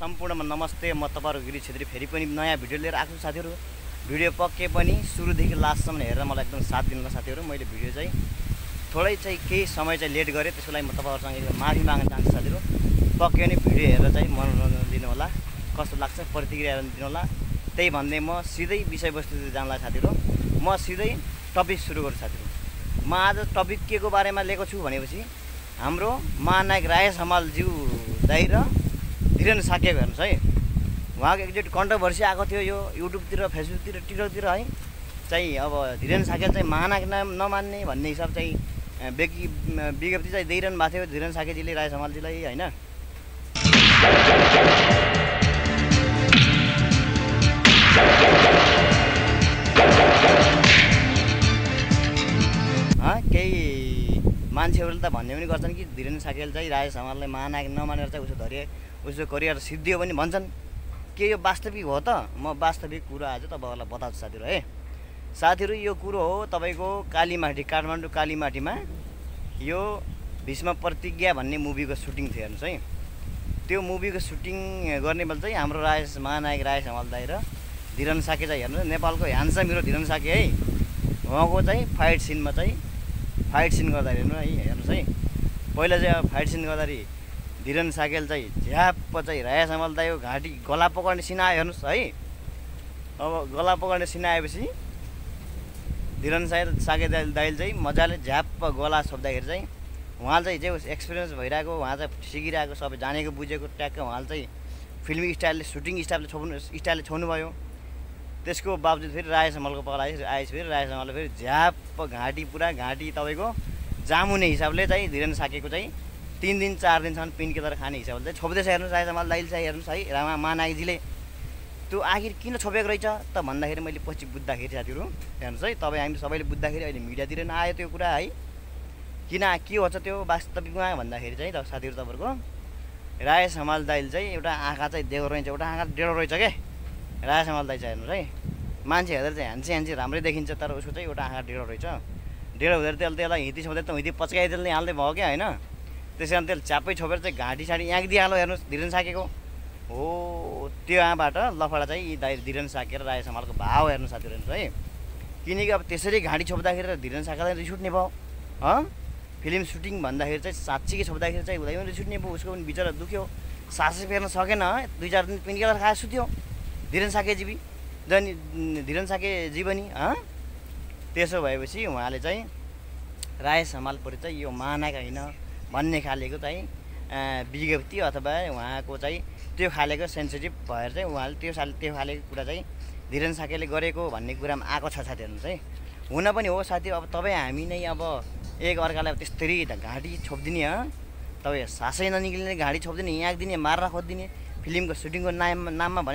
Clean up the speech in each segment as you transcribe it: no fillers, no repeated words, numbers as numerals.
सम्पूर्णमा नमस्ते। म तपाईहरु गिरी छेत्री फेरि पनि नयाँ भिडियो लिएर आएको छु साथीहरु। भिडियो पक्कै पनि सुरुदेखि लास्टसम्म हेरेर मलाई एकदम साथ दिनु होला साथीहरु। मैले भिडियो चाहिँ थोरै चाहिँ केही समय चाहिँ लेट गरेँ, त्यसको लागि म तपाईहरुसँग एकदम माफी माग्न चाहन्छु साथीहरु। पक्कै पनि भिडियो हेरेर चाहिँ मनोरञ्जन दिनु होला, कस्तो लाग्छ प्रतिक्रिया दिनु होला। त्यही भन्दै म सिधै विषयवस्तुतिर जानला साथीहरु। म सिधै टपिक सुरु गर्छु साथीहरु। म आज टपिक के को बारेमा लिएको छु भनेपछि हाम्रो महानायक राजेश हमाल ज्यू दाइ र धीरेन साकेको हेर्नुस् है। उहाँको एकचोटि कन्ट्रोभर्सी आएको थियो यो युट्युबतिर, फेसबुकतिर, टिकटकतिर है। चाहिँ अब धीरेन साकेल चाहिँ महानायक नमान्ने भन्ने हिसाब चाहिँ विज्ञप्ति चाहिँ दिइरहनु भएको थियो धीरेन साकेजीले राजेश हमालजीलाई हैन। केही मान्छेहरूले त भन्ने पनि गर्छन् कि धीरेन साकेल चाहिँ राजेश हमाललाई महानायक नमानेर चाहिँ उसको करियर सिद्धियो पनि भन्छन्। के यो वास्तविक हो त? म वास्तविक कुरा आज तपाईहरुलाई बताउँछु साथीहरु है। साथीहरु यो कुरो हो तपाईको कालीमाटी, काठमाडौँ कालीमाटीमा यो भीष्म प्रतिज्ञा भन्ने मुभीको सुटिङ थियो हेर्नुस् है। त्यो मुभीको सुटिङ गर्ने बेला चाहिँ हाम्रो महानायक राजेश हमाल दाइ र धीरेन साके चाहिँ हेर्नु नेपालको ह्यान्डसम हिरो धीरेन साके है। उहाँको चाहिँ फाइट सिन गर्दाखेरि हेर्नुस् है। पहिला चाहिँ फाइट सिन गर्दाखेरि धीरेन साकेल चाहिँ झ्याप चाहिँ राजेश हमाल दाइको घाँटी गला पकड्ने सिन आयो हेर्नुस् है। अब गला पकड्ने सिन आएपछि धीरेन साके दाइले चाहिँ मजाले झ्याप गला छोप्दाखेरि चाहिँ उहाँले चाहिँ जे एक्सपिरियन्स भइरहेको, उहाँ चाहिँ सिकिरहेको, सबै जानेको बुझेको ट्याक्क उहाँले चाहिँ फिल्मी स्टाइलले सुटिङ स्टाइलले छोड्नु भयो। त्यसको बावजुद फेरि राजेश हमालको पक्का आएपछि फेरि राजेश हमालले फेरि झ्याप घाँटी तपाईँको जामुने हिसाबले चाहिँ धीरेन साकेको चाहिँ 3 दिन 4 दिनसम्म पिनकिलर खाने हिसाबले चाहिँ छोप्दैछ हेर्नुहोस् राजेश हमाल दाइले चाहिँ हेर्नुहोस् है। रामा महानायकजीले त्यो आखिर किन छोपेको रहेछ त भन्दाखेरि मैले पछि बुझ्दाखेरि साथीहरु हेर्नुहोस् है। तपाईँ हामी सबैले बुझ्दाखेरि अहिले मिडियातिर नआयो त्यो कुरा है। किन के हो त्यो वास्तविकमा भन्दाखेरि चाहिँ साथीहरु तपाईहरुको राजेश हमाल दाइले चाहिँ एउटा आँखा चाहिँ देख्दो रहेछ, एउटा आँखा डेढो रहेछ के राजेश हमाल दाइ चाहिँ हेर्नुहोस् है। मान्छे हेर्दा चाहिँ ह्यान्सी राम्रै देखिन्छ, तर उसको चाहिँ एउटा आँखा डेढो रहेछ। डेढो हुँदै त्यसलाई हिँडी छोप्दै त हिँडी पच्काइदिल्ने हाल्दै भयो क्या हैन। त्यसै कारण त्यसले च्यापै छोपेर चाहिँ घाँटी साडी याक दिइहाल्यो हेर्नुहोस् धीरेन साकेको हो। त्यो आँबाट लफडा चाहिँ धीरेन साके र राजेश हमालको भाव हेर्नु साथीहरु हेर्नुहोस् है। किनकि अब त्यसरी घाँटी छोप्दाखेरि धीरेन साकेलाई रिस उठ्ने भयो फिल्म सुटिङ भन्दाखेरि चाहिँ साँच्चीकै छोप्दाखेरि चाहिँ उलाई पनि रिस उठ्ने भयो। उसको पनि बिचरा दुख्यो, सासै फेर्न सकेन, 2-4 दिन पिनकिलर खाएर सुत्यो धीरेन साकेजी पनि त्यसो भएपछि उहाँले चाहिँ राजेश हमालप्रति चाहिँ यो महानायक हैन भन्ने खालेको चाहिँ विज्ञप्ति अथवा उहाँको चाहिँ त्यो खालेको सेन्सिटिभ भएर चाहिँ उहाँले त्यो खालेको कुरा चाहिँ धीरेन साकेले गरेको भन्ने कुरामा आएको छ साथी हेर्नुहोस् है। हुन पनि हो साथी। अब तपाईँ हामी नै अब एक अर्कालाई त्यसरी घाँटी छोप्दिने तपाईँ सासै ननिक्लिने घाँटी छोप्दिने, याक दिने, मार्न खोज्दिने फिल्मको सुटिङको नाममा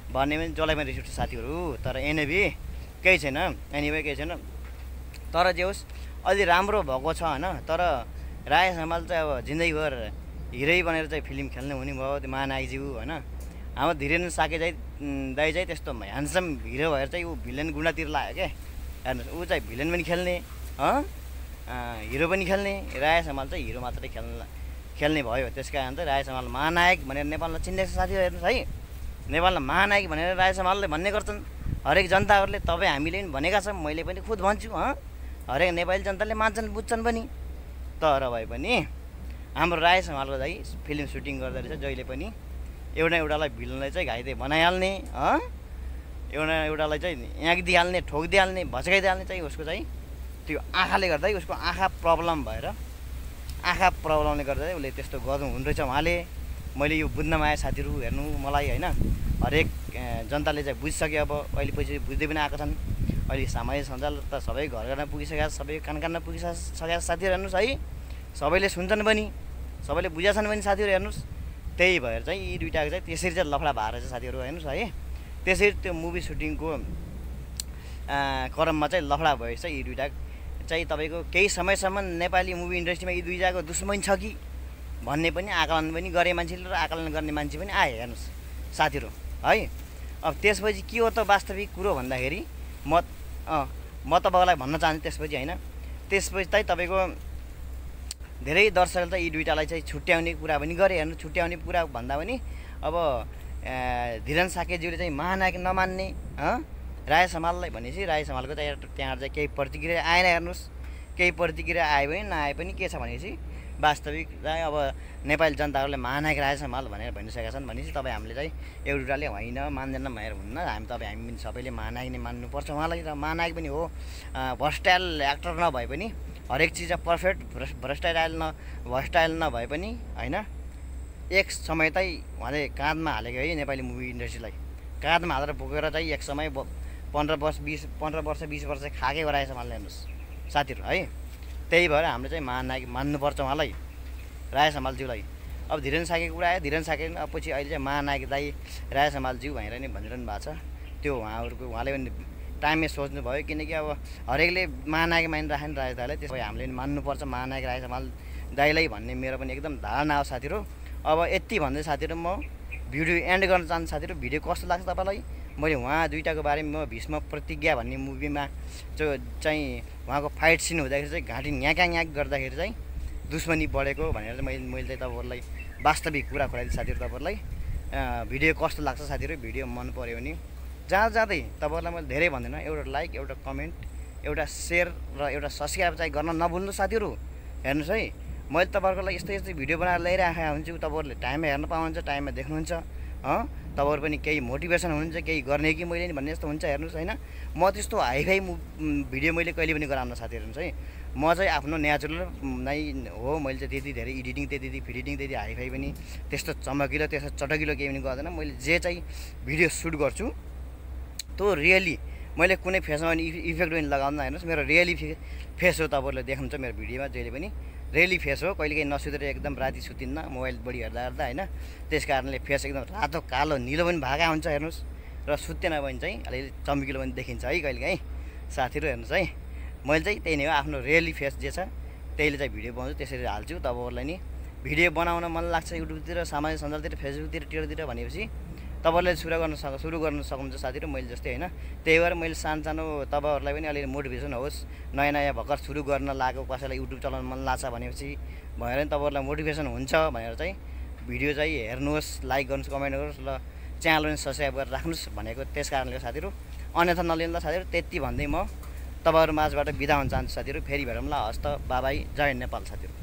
भन्ने पनि जसलाई पनि रिस उठ्छ साथीहरु। तर एनिवे केही छैन। तर जे होस् अलि राम्रो भएको छ हैन। तर राजेश हमाल चाहिँ अब जिन्दगीभर हिरै बनेर चाहिँ फिल्म खेल्ने हुने भयो त्यो महानायकज्यू हैन। हाम्रो धीरेन साके दाइ चाहिँ त्यस्तो ह्यान्डसम हिरो भएर चाहिँ ऊ भिलेन गुणातिर लाग्यो के हेर्नुहोस्। ऊ चाहिँ भिलेन पनि खेल्ने हिरो पनि खेल्ने, राजेश हमाल चाहिँ हिरो मात्रै खेल्ने भयो। त्यस कारण चाहिँ राजेश हमाल महानायक भनेर नेपालमा चिन्दैछ साथीहरु हेर्नुहोस् है। नेपालमा महानायक भनेर राजेश हमालले भन्ने गर्छन् हरेक जनताहरूले, तपाईँ हामीले पनि भनेका छौँ, मैले पनि खुद भन्छु हरेक नेपाली जनताले मान्छन् बुझ्छन् पनि। तर भए पनि हाम्रो राजेश हमालको दाइ फिल्म सुटिङ गर्दा रहेछ जहिले पनि एउटालाई भिलनलाई चाहिँ घाइते बनाइहाल्ने, एउटालाई चाहिँ याक दिइहाल्ने, ठोकिदिइहाल्ने, भच्काइदिइहाल्ने चाहिँ उसको चाहिँ त्यो आँखाले गर्दा उसको आँखा प्रब्लमले गर्दा चाहिँ उसले त्यस्तो गर्नु हुँदो रहेछ उहाँले। मैले यो बुझ्नमा आए साथीहरु हेर्नु मलाई हैन। हरेक जनताले चाहिँ बुझिसक्यो। अब अहिले पछि बुझ्दै पनि आएको छन्। अहिले सामाजिक सञ्जाल त सबै घर पुगिसकेका, सबै कान पुगिसकेका साथीहरु हेर्नुहोस् है। सबैले सुन्छन् पनि, सबैले बुझाछन् पनि साथीहरु हेर्नुहोस्। त्यही भएर चाहिँ यी दुईटाको चाहिँ त्यसरी चाहिँ लफडा भएर चाहिँ साथीहरु हेर्नुहोस् है। त्यसरी त्यो मुभी सुटिङको क्रममा चाहिँ लफडा भएछ। यी दुईटा चाहिँ तपाईको केही समयसम्म नेपाली मुभी इन्डस्ट्रीमा यी दुईटाको दुश्मनी छ कि भन्ने पनि आकलन पनि गरे मान्छेले र आकलन गर्ने मान्छे पनि आए हेर्नुहोस् साथीहरु है। अब त्यसपछि के हो त वास्तविक कुरो भन्दाखेरि म तपाईलाई भन्न चाहन्छु त्यसपछि हैन। त्यसपछि चाहिँ तपाईको धेरै दर्शकले चाहिँ यी दुईटालाई चाहिँ छुट्याउने कुरा पनि गरे हेर्नु। छुट्याउने कुरा भन्दा पनि अब धीरेन साकेज्यूले चाहिँ महानायक नमान्ने राय समाललाई भनेपछि राय समालको चाहिँ त्यहाँ चाहिँ केही प्रतिक्रिया आएन। हेर्नुहोस्, केही प्रतिक्रिया आयो पनि नआए पनि के छ भनेपछि वास्तविक चाहिँ अब नेपाली जनताहरूले महानायक राय समाल भनेर भनिसकेका छन् भनेपछि तपाईँ हामीले चाहिँ एउटाले होइन मान्दैन भनेर हुन्न। हामी पनि सबैले महानायक नै मान्नुपर्छ उहाँलाई। र महानायक पनि हो, भर्सटाइल एक्टर नभए पनि हरेक चिज पर्फेक्ट भर्सटाइल नभए पनि होइन, एक समय चाहिँ उहाँले काँधमा हालेको है नेपाली मुभी इन्डस्ट्रीलाई काँधमा हालेर बोकेर चाहिँ एक समय 15 वर्ष 20 वर्ष खाएकै राय समालले। हेर्नुहोस् साथीहरू है, त्यही भएर हामीले चाहिँ महानायक मान्नुपर्छ उहाँलाई, राय समालज्यूलाई। अब धीरेन साकेको कुरा आयो, धीरेन साके पछि अहिले चाहिँ महानायक दाई राय समालज्यू भनेर नै भनिरहनु भएको छ। त्यो उहाँले पनि टाइममै सोच्नुभयो, किनकि अब हरेकले महानायक मानिराख्यो नि राय दाईलाई, त्यसो भए हामीले पनि मान्नुपर्छ महानायक राय समाल दाईलाई भन्ने मेरो पनि एकदम धारणा हो साथीहरू। अब यति भन्दै साथीहरू म भिडियो एन्ड गर्न चाहन्छु। साथीहरू भिडियो कस्तो लाग्छ तपाईँलाई? मैले उहाँ दुईटाको बारेमा भीष्म प्रतिज्ञा भन्ने मुभीमा चाहिँ उहाँको फाइट सिन हुँदाखेरि चाहिँ घाँटी न्याक गर्दाखेरि चाहिँ दुश्मनी बढेको भनेर चाहिँ मैले चाहिँ तपाईँहरूलाई वास्तविक कुरा खुलाइदिएँ साथीहरू। तपाईँहरूलाई भिडियो कस्तो लाग्छ साथीहरू? भिडियो मन पऱ्यो भने जाँदै तपाईँहरूलाई मैले धेरै भन्दिनँ, एउटा लाइक, एउटा कमेन्ट, एउटा सेयर र एउटा सब्सक्राइब चाहिँ गर्न नभुल्नु साथीहरू। हेर्नुहोस् है, मैले तपाईँहरूको लागि यस्तै भिडियो बनाएर ल्याइरहेको हुन्छु, तपाईँहरूले टाइममा हेर्न पाउनुहुन्छ, टाइममा देख्नुहुन्छ। तपाईँहरू पनि केही मोटिभेसन हुनुहुन्छ, केही गर्ने कि मैले नि भन्ने जस्तो हुन्छ। हेर्नुहोस् होइन, म त्यस्तो हाइफाई भिडियो मैले कहिले पनि गराउन साथीहरू चाहिँ म चाहिँ आफ्नो नेचुरल नै हो। मैले चाहिँ त्यति धेरै एडिटिङ त्यति फिडिटिङ त्यति हाइफाई पनि त्यस्तो चमकिलो त्यस्तो चटकिलो केही पनि गर्दैन। मैले जे चाहिँ भिडियो सुट गर्छु त्यो रियली मैले कुनै फेसमा पनि इफेक्ट पनि लगाउँदैन। हेर्नुहोस् मेरो रियली फेस हो, तपाईँहरूले देख्नुहुन्छ मेरो भिडियोमा जहिले पनि रियली फेस हो। कहिलेकाहीँ नसुतेर एकदम राति सुतिन्न, मोबाइल बढी हेर्दा होइन, त्यस कारणले फेस एकदम रातो कालो निलो पनि भागा हुन्छ। हेर्नुहोस्, र सुत्तेन भने चाहिँ अलिअलि चम्किलो पनि देखिन्छ है कहिलेकाहीँ साथीहरू। हेर्नुहोस् है, मैले चाहिँ त्यही नै हो, आफ्नो रियली फेस जे छ त्यहीले चाहिँ भिडियो बनाउँछु, त्यसरी हाल्छु। तपाईँहरूलाई नि भिडियो बनाउन मन लाग्छ युट्युबतिर, सामाजिक सञ्जालतिर, फेसबुकतिर, ट्विटरतिर भनेपछि तपाईँहरूले सुरु गर्न सक्नुहुन्छ साथीहरू, मैले जस्तै होइन। त्यही भएर मैले सानो तपाईँहरूलाई पनि अलिअलि मोटिभेसन होस्, नयाँ भर्खर सुरु गर्न लागेको कसैलाई युट्युब चलाउन मन लाग्छ भनेपछि भनेर नि तपाईँहरूलाई मोटिभेसन हुन्छ भनेर चाहिँ भिडियो चाहिँ हेर्नुहोस्, लाइक गर्नुहोस्, कमेन्ट गर्नुहोस्, र च्यानल पनि सब्सक्राइब गरेर राख्नुहोस् भनेको त्यस कारणले साथीहरू। अन्यथा नलिँदा साथीहरू त्यति भन्दै म तपाईँहरू माझबाट बिदा हुन चाहन्छु साथीहरू। फेरि भेटौँला, हस्त, बाबाई, जय नेपाल साथीहरू।